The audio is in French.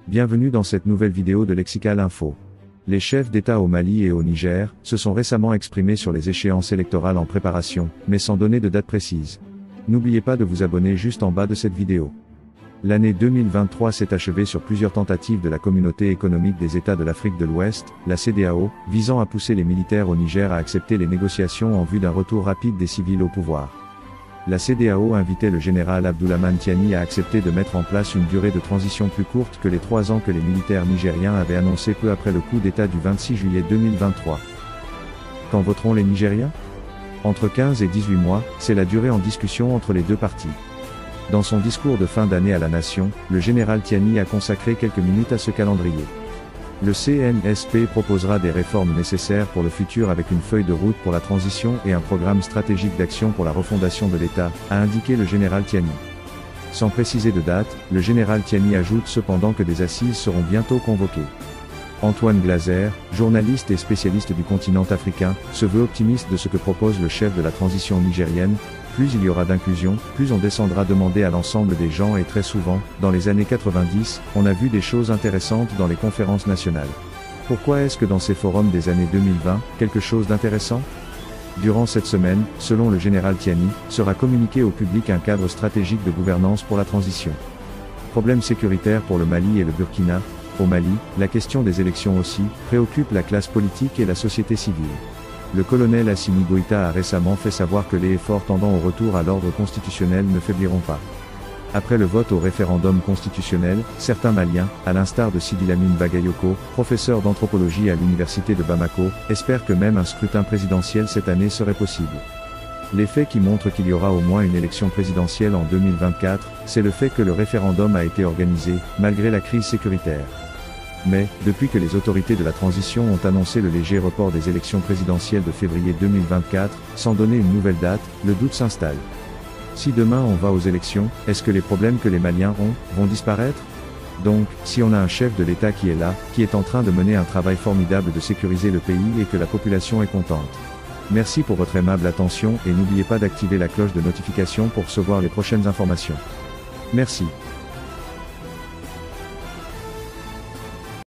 Bienvenue dans cette nouvelle vidéo de Lexical Info. Les chefs d'État au Mali et au Niger se sont récemment exprimés sur les échéances électorales en préparation, mais sans donner de date précise. N'oubliez pas de vous abonner juste en bas de cette vidéo. L'année 2023 s'est achevée sur plusieurs tentatives de la Communauté économique des États de l'Afrique de l'Ouest, la CEDEAO, visant à pousser les militaires au Niger à accepter les négociations en vue d'un retour rapide des civils au pouvoir. La CEDEAO invitait le général Abdourahmane Tiani à accepter de mettre en place une durée de transition plus courte que les 3 ans que les militaires nigériens avaient annoncé peu après le coup d'État du 26 juillet 2023. Quand voteront les Nigériens ? Entre 15 et 18 mois, c'est la durée en discussion entre les deux parties. Dans son discours de fin d'année à la nation, le général Tiani a consacré quelques minutes à ce calendrier. Le CNSP proposera des réformes nécessaires pour le futur avec une feuille de route pour la transition et un programme stratégique d'action pour la refondation de l'État, a indiqué le général Tiani. Sans préciser de date, le général Tiani ajoute cependant que des assises seront bientôt convoquées. Antoine Glaser, journaliste et spécialiste du continent africain, se veut optimiste de ce que propose le chef de la transition nigérienne. Plus il y aura d'inclusion, plus on descendra demander à l'ensemble des gens et très souvent, dans les années 90, on a vu des choses intéressantes dans les conférences nationales. Pourquoi est-ce que dans ces forums des années 2020, quelque chose d'intéressant ? Durant cette semaine, selon le général Tiani, sera communiqué au public un cadre stratégique de gouvernance pour la transition. Problème sécuritaire pour le Mali et le Burkina. Au Mali, la question des élections aussi, préoccupe la classe politique et la société civile. Le colonel Assimi Goïta a récemment fait savoir que les efforts tendant au retour à l'ordre constitutionnel ne faibliront pas. Après le vote au référendum constitutionnel, certains Maliens, à l'instar de Sidi Lamine Bagayoko, professeur d'anthropologie à l'université de Bamako, espèrent que même un scrutin présidentiel cette année serait possible. Les faits qui montrent qu'il y aura au moins une élection présidentielle en 2024, c'est le fait que le référendum a été organisé, malgré la crise sécuritaire. Mais, depuis que les autorités de la transition ont annoncé le léger report des élections présidentielles de février 2024, sans donner une nouvelle date, le doute s'installe. Si demain on va aux élections, est-ce que les problèmes que les Maliens ont, vont disparaître ? Donc, si on a un chef de l'État qui est là, qui est en train de mener un travail formidable de sécuriser le pays et que la population est contente. Merci pour votre aimable attention et n'oubliez pas d'activer la cloche de notification pour recevoir les prochaines informations. Merci.